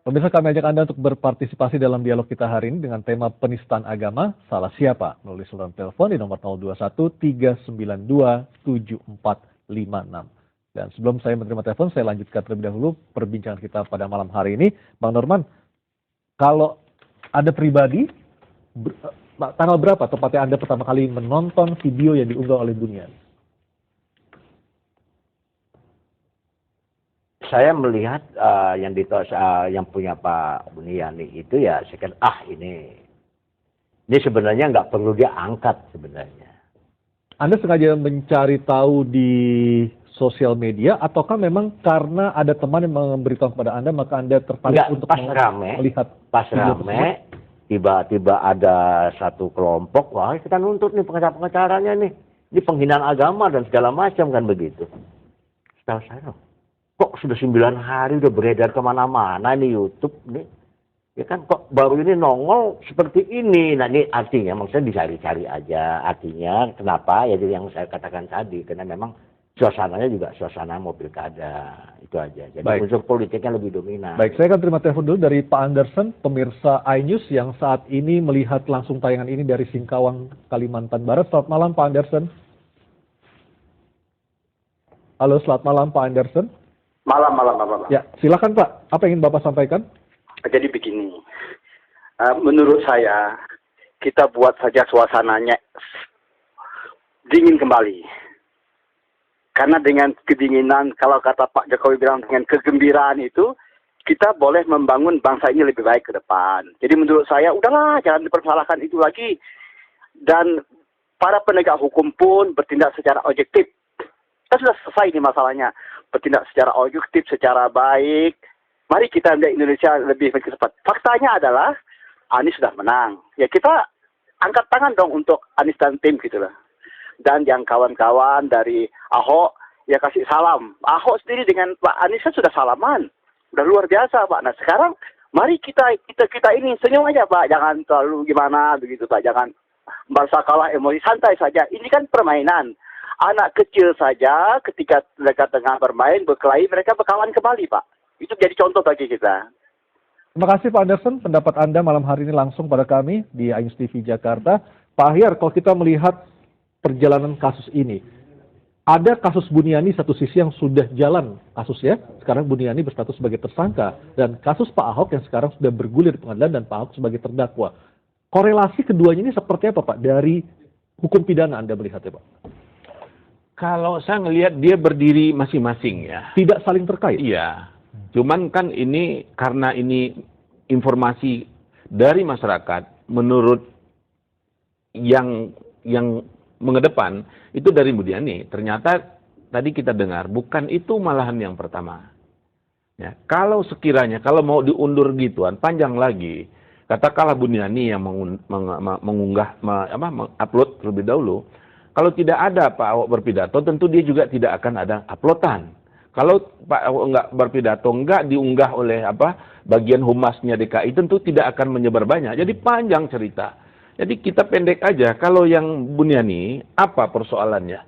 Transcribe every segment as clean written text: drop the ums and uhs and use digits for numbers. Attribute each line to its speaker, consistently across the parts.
Speaker 1: Pemirsa, kami ajak Anda untuk berpartisipasi dalam dialog kita hari ini dengan tema penistaan agama, salah siapa? Melalui saluran telepon di nomor 021 392 7456. Dan sebelum saya menerima telepon, saya lanjutkan terlebih dahulu perbincangan kita pada malam hari ini. Bang Norman, kalau ada pribadi, tanggal berapa tepatnya Anda pertama kali menonton video yang diunggah oleh Buniani?
Speaker 2: Saya melihat yang punya Pak Buniani itu ya, saya kan ini sebenarnya nggak perlu dia angkat sebenarnya.
Speaker 1: Anda sengaja mencari tahu di sosial media, ataukah memang karena ada teman yang memberitahu kepada Anda, maka Anda tertarik untuk melihat?
Speaker 2: Pas rame, tiba-tiba ada satu kelompok, wah kita nuntut nih pengacaranya nih, ini penghinaan agama dan segala macam kan begitu. Setahu saya, kok sudah 9 hari udah beredar kemana-mana nih YouTube nih. Ya kan kok baru ini nongol seperti ini. Nah ini artinya maksudnya dicari-cari aja. Artinya kenapa? Ya yang saya katakan tadi. Karena memang suasananya juga suasana mau pilkada. Itu aja. Jadi unsur politiknya lebih dominan.
Speaker 1: Baik, saya akan terima telepon dulu dari Pak Anderson, pemirsa iNews yang saat ini melihat langsung tayangan ini dari Singkawang, Kalimantan Barat. Selamat malam Pak Anderson. Halo, selamat malam Pak Anderson.
Speaker 3: Malam.
Speaker 1: Ya, silakan Pak. Apa yang ingin Bapak sampaikan?
Speaker 3: Jadi begini, menurut saya kita buat saja suasananya dingin kembali. Karena dengan kedinginan, kalau kata Pak Jokowi bilang dengan kegembiraan itu, kita boleh membangun bangsa ini lebih baik ke depan. Jadi menurut saya, udahlah jangan dipersalahkan itu lagi. Dan para penegak hukum pun bertindak secara objektif. Kita sudah selesai ini masalahnya. Bertindak secara objektif, secara baik. Mari kita lihat Indonesia lebih cepat. Faktanya adalah Anies sudah menang. Ya kita angkat tangan dong untuk Anies dan tim gitu loh. Dan yang kawan-kawan dari Ahok ya kasih salam. Ahok sendiri dengan Pak Anies kan sudah salaman. Udah luar biasa Pak. Nah sekarang mari kita ini senyum aja Pak. Jangan terlalu gimana begitu Pak. Jangan merasa kalah emosi, santai saja. Ini kan permainan. Anak kecil saja ketika mereka tengah bermain, berkelahi, mereka berkawan kembali Pak. Itu jadi contoh bagi kita.
Speaker 1: Terima kasih Pak Anderson, pendapat Anda malam hari ini langsung pada kami di iNews TV Jakarta. Pak Ahyar, kalau kita melihat perjalanan kasus ini, ada kasus Buniani satu sisi yang sudah jalan kasusnya, sekarang Buniani berstatus sebagai tersangka, dan kasus Pak Ahok yang sekarang sudah bergulir di pengadilan dan Pak Ahok sebagai terdakwa. Korelasi keduanya ini seperti apa Pak dari hukum pidana Anda melihatnya Pak?
Speaker 4: Kalau saya ngelihat dia berdiri masing-masing ya.
Speaker 1: Tidak saling terkait?
Speaker 4: Iya. Cuman kan ini karena ini informasi dari masyarakat menurut yang mengedepan itu dari Buniani. Ternyata tadi kita dengar bukan itu malahan yang pertama. Ya, kalau sekiranya kalau mau diundur gituan panjang lagi, katakanlah Buniani yang mengupload terlebih dahulu. Kalau tidak ada Pak Ahok berpidato, tentu dia juga tidak akan ada uploadan. Kalau Pak Ahok nggak berpidato, nggak diunggah oleh bagian humasnya DKI, tentu tidak akan menyebar banyak. Jadi panjang cerita. Jadi kita pendek aja. Kalau yang Buniani, apa persoalannya?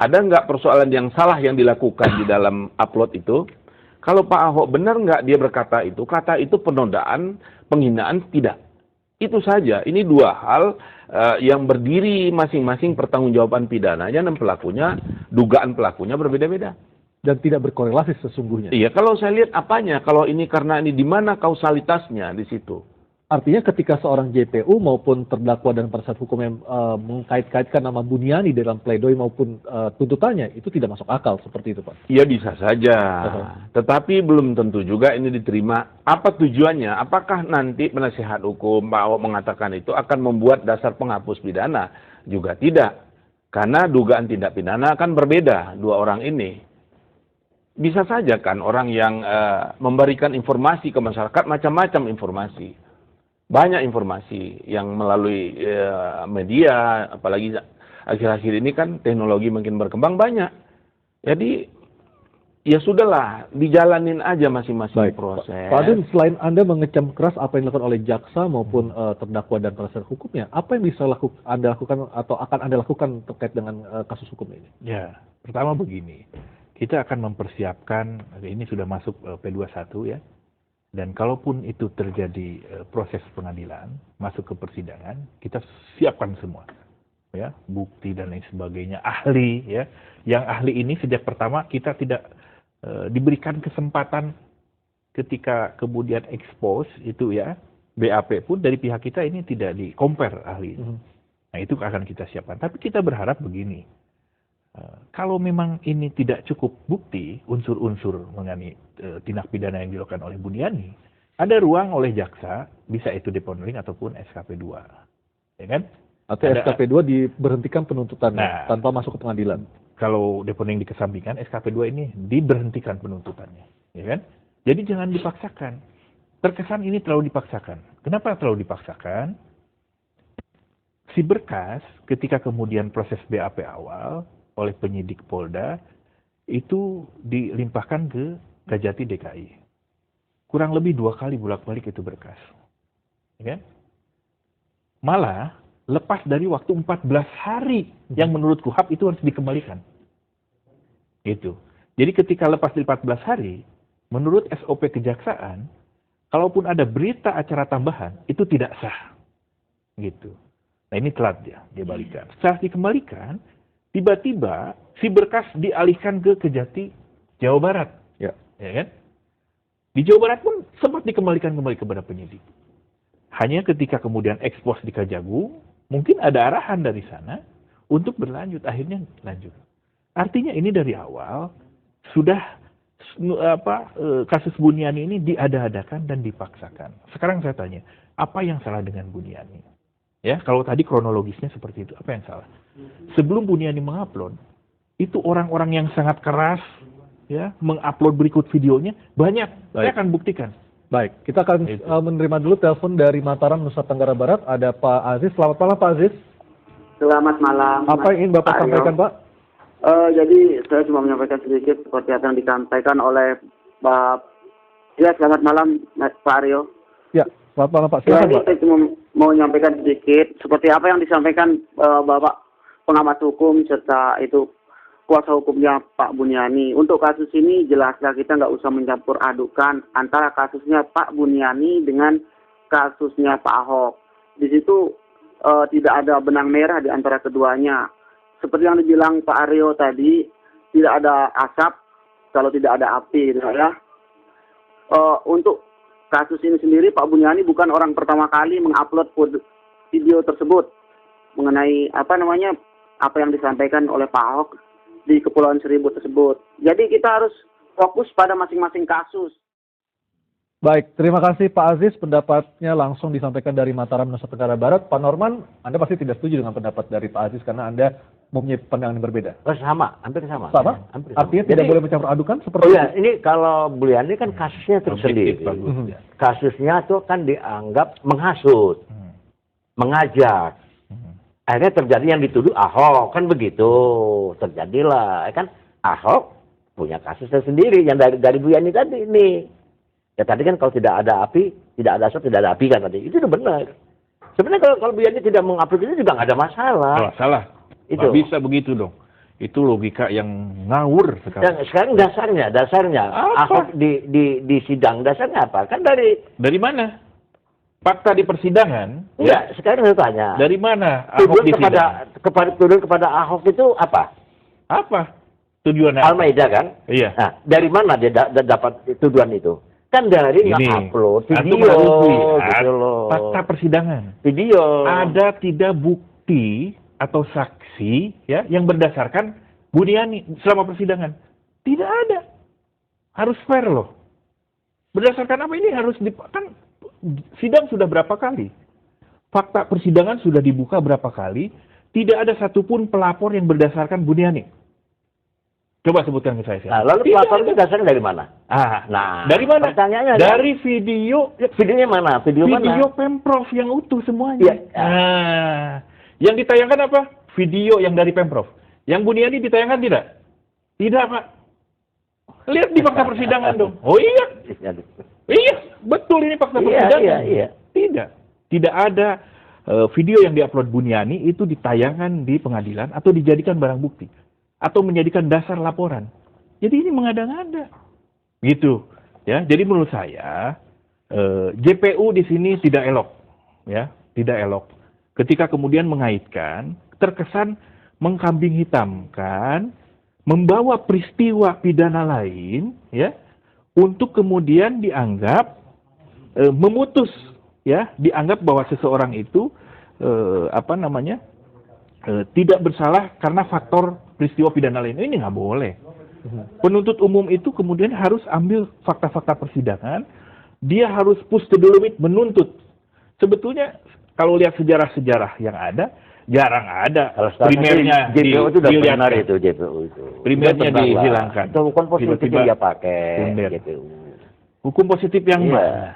Speaker 4: Ada nggak persoalan yang salah yang dilakukan di dalam upload itu? Kalau Pak Ahok benar nggak dia berkata itu? Kata itu penodaan, penghinaan, tidak. Itu saja. Ini dua hal yang berdiri masing-masing pertanggungjawaban pidananya dan pelakunya, dugaan pelakunya berbeda-beda.
Speaker 1: Dan tidak berkorelasi sesungguhnya.
Speaker 4: Iya, kalau saya lihat apanya, kalau ini karena ini di mana kausalitasnya di situ.
Speaker 1: Artinya ketika seorang JPU maupun terdakwa dan penasihat hukum yang mengkait-kaitkan nama Buniani dalam pledoi maupun tuntutannya, itu tidak masuk akal seperti itu Pak?
Speaker 4: Iya bisa saja, tetapi belum tentu juga ini diterima. Apa tujuannya? Apakah nanti penasihat hukum Pak Ahok mengatakan itu akan membuat dasar penghapus pidana? Juga tidak, karena dugaan tindak pidana akan berbeda dua orang ini. Bisa saja kan orang yang memberikan informasi ke masyarakat, macam-macam informasi. Banyak informasi yang melalui media, apalagi akhir-akhir ini kan teknologi makin berkembang banyak. Jadi ya sudahlah, dijalanin aja masing-masing proses.
Speaker 1: Pak Adun, selain Anda mengecam keras apa yang dilakukan oleh jaksa maupun terdakwa dan penasihat hukumnya, apa yang bisa Anda lakukan atau akan Anda lakukan terkait dengan kasus hukum ini?
Speaker 5: Ya, pertama begini. Kita akan mempersiapkan, ini sudah masuk P21 ya, Dan kalaupun itu terjadi proses pengadilan, masuk ke persidangan, kita siapkan semua, ya, bukti dan lain sebagainya, ahli, ya. Yang ahli ini sejak pertama kita tidak diberikan kesempatan ketika kemudian expose itu, ya, BAP pun dari pihak kita ini tidak di-compare ahli. Nah, itu akan kita siapkan. Tapi kita berharap begini, kalau memang ini tidak cukup bukti, unsur-unsur mengenai tindak pidana yang dilakukan oleh Buniani, ada ruang oleh jaksa, bisa itu deponering ataupun SKP 2. Ya kan?
Speaker 1: Atau SKP 2 diberhentikan penuntutannya tanpa masuk ke pengadilan.
Speaker 5: Kalau deponering dikesampingkan, SKP 2 ini diberhentikan penuntutannya. Ya kan? Jadi jangan dipaksakan. Terkesan ini terlalu dipaksakan. Kenapa terlalu dipaksakan? Si berkas ketika kemudian proses BAP awal oleh penyidik Polda itu dilimpahkan ke Kajati DKI. Kurang lebih 2 kali bolak-balik itu berkas. Ya kan? Malah lepas dari waktu 14 hari yang menurut KUHAP itu harus dikembalikan. Itu. Jadi ketika lepas dari 14 hari, menurut SOP kejaksaan, kalaupun ada berita acara tambahan, itu tidak sah. Gitu. Nah, ini telat dia balikan. Setelah dikembalikan, tiba-tiba si berkas dialihkan ke Kejati Jawa Barat. Ya kan? Di Jawa Barat pun sempat dikembalikan kembali kepada penyidik. Hanya ketika kemudian ekspos di Kejagung, mungkin ada arahan dari sana untuk berlanjut. Akhirnya lanjut. Artinya ini dari awal sudah kasus Buniani ini diada-adakan dan dipaksakan. Sekarang saya tanya, apa yang salah dengan Buniani? Ya, kalau tadi kronologisnya seperti itu, apa yang salah? Sebelum Buniani mengupload, itu orang-orang yang sangat keras, ya, mengupload berikut videonya banyak. Saya akan buktikan.
Speaker 1: Baik, kita akan menerima dulu telepon dari Mataram, Nusa Tenggara Barat. Ada Pak Aziz. Selamat malam, Pak Aziz.
Speaker 6: Selamat malam.
Speaker 1: Apa yang ingin Bapak sampaikan, Pak?
Speaker 6: Jadi saya cuma menyampaikan sedikit seperti apa yang disampaikan oleh Pak. Ya, selamat malam, Pak Aryo.
Speaker 1: Ya, selamat malam, Pak. Silakan,
Speaker 6: Jadi
Speaker 1: Pak.
Speaker 6: saya cuma mau menyampaikan sedikit seperti apa yang disampaikan Bapak pengamat hukum serta itu kuasa hukumnya Pak Buniani. Untuk kasus ini jelaslah kita nggak usah mencampur adukan antara kasusnya Pak Buniani dengan kasusnya Pak Ahok. Di situ tidak ada benang merah di antara keduanya. Seperti yang dibilang Pak Aryo tadi, tidak ada asap kalau tidak ada api, ya. Untuk kasus ini sendiri, Pak Buniani bukan orang pertama kali mengupload video tersebut mengenai apa yang disampaikan oleh Pak Ahok di Kepulauan Seribu tersebut. Jadi kita harus fokus pada masing-masing kasus.
Speaker 1: Baik, terima kasih Pak Aziz. Pendapatnya langsung disampaikan dari Mataram, Nusa Tenggara Barat. Pak Norman, Anda pasti tidak setuju dengan pendapat dari Pak Aziz karena Anda mempunyai pandangan yang berbeda.
Speaker 2: Sama, hampir sama.
Speaker 1: Sama?
Speaker 2: Hampir sama.
Speaker 1: Artinya tidak boleh mencampur adukan seperti
Speaker 2: itu? Ini kalau Buniani kan kasusnya tersendiri. Kasusnya itu kan dianggap menghasut, mengajak. Akhirnya terjadi yang dituduh Ahok, kan begitu. Terjadilah, kan Ahok punya kasus tersendiri yang dari Buniani tadi ini. Ya tadi kan kalau tidak ada api, tidak ada asap, tidak ada api kan tadi. Itu udah benar. Sebenarnya kalau Buniani tidak mengupload itu juga nggak ada masalah.
Speaker 5: Salah. Itu nggak bisa begitu dong. Itu logika yang ngawur sekarang.
Speaker 2: Dan sekarang dasarnya Ahok di sidang dasarnya apa? Kan dari
Speaker 5: mana? Fakta di persidangan?
Speaker 2: Ya, sekarang saya tanya.
Speaker 5: Dari mana Ahok di sidang?
Speaker 2: Tuduhan kepada Ahok itu apa?
Speaker 5: Apa tujuannya?
Speaker 2: Al-Maida kan?
Speaker 5: Iya.
Speaker 2: Nah, dari mana dia dapat tuduhan itu? Kan dari nge-upload video
Speaker 5: gitu loh. Fakta persidangan.
Speaker 2: Video.
Speaker 5: Ada tidak bukti atau saksi ya yang berdasarkan Buniani selama persidangan? Tidak ada. Harus fair loh. Berdasarkan apa ini harus kan sidang sudah berapa kali? Fakta persidangan sudah dibuka berapa kali? Tidak ada satupun pelapor yang berdasarkan Buniani. Coba sebutkan ke saya.
Speaker 2: Nah, lalu pelapor itu dasarnya dari mana?
Speaker 5: Dari mana?
Speaker 2: Pertanyaannya
Speaker 5: dari video.
Speaker 2: Videonya mana? Video
Speaker 5: Pemprov yang utuh semuanya. Yang ditayangkan apa? Video yang dari Pemprov. Yang Buniani ditayangkan tidak? Tidak, Pak. Lihat di fakta persidangan dong. Oh iya. Iya, betul ini fakta persidangan.
Speaker 2: Iya.
Speaker 5: Tidak ada video yang diupload Buniani itu ditayangkan di pengadilan atau dijadikan barang bukti atau menjadikan dasar laporan. Jadi ini mengada-ngada. Gitu. Ya, jadi menurut saya JPU di sini tidak elok, ya, tidak elok. Ketika kemudian mengaitkan, terkesan mengkambing hitamkan, membawa peristiwa pidana lain, ya, untuk kemudian dianggap memutus, ya, dianggap bahwa seseorang itu tidak bersalah karena faktor peristiwa pidana lain. Ini nggak boleh. Penuntut umum itu kemudian harus ambil fakta-fakta persidangan, dia harus push to the limit menuntut. Sebetulnya kalau lihat sejarah-sejarah yang ada, jarang ada
Speaker 2: Kalau sekarang
Speaker 5: primernya
Speaker 2: JPU itu udah
Speaker 5: dilihatkan.
Speaker 2: benar itu JPU itu.
Speaker 5: Primernya
Speaker 2: Udah benar lah.
Speaker 5: dihilangkan.
Speaker 2: Itu hukum positif
Speaker 5: Tiba-tiba
Speaker 2: dia pakai
Speaker 5: tunder.
Speaker 2: JPU.
Speaker 5: Hukum positif yang
Speaker 2: Iya.
Speaker 5: mana?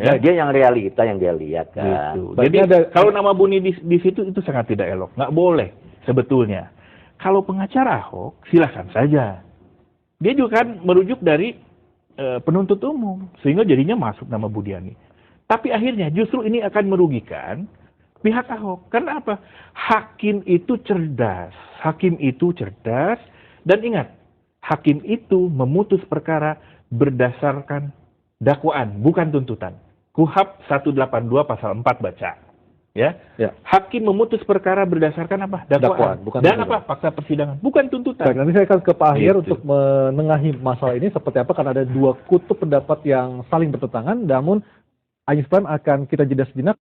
Speaker 2: Ya, dia yang realita yang dia lihat kan.
Speaker 5: Gitu.
Speaker 1: Berarti
Speaker 5: Jadi
Speaker 1: ada-
Speaker 5: kalau nama Buni di situ itu sangat tidak elok, nggak boleh sebetulnya. Kalau pengacara Ahok silakan saja. Dia juga kan merujuk dari penuntut umum sehingga jadinya masuk nama Budiani. Tapi akhirnya justru ini akan merugikan pihak Ahok. Karena apa? Hakim itu cerdas, dan ingat, hakim itu memutus perkara berdasarkan dakwaan, bukan tuntutan. KUHP 182 pasal 4 baca. Ya.
Speaker 1: Ya.
Speaker 5: Hakim memutus perkara berdasarkan apa?
Speaker 1: Dakwaan, bukan
Speaker 5: Dan
Speaker 1: tuntutan.
Speaker 5: apa? Fakta persidangan, bukan tuntutan.
Speaker 1: Baik, nanti saya akan ke Pak Ahyar
Speaker 5: Gitu.
Speaker 1: untuk menengahi masalah ini seperti apa, karena ada dua kutub pendapat yang saling bertentangan, namun Ayus Prime akan kita jeda sejenak.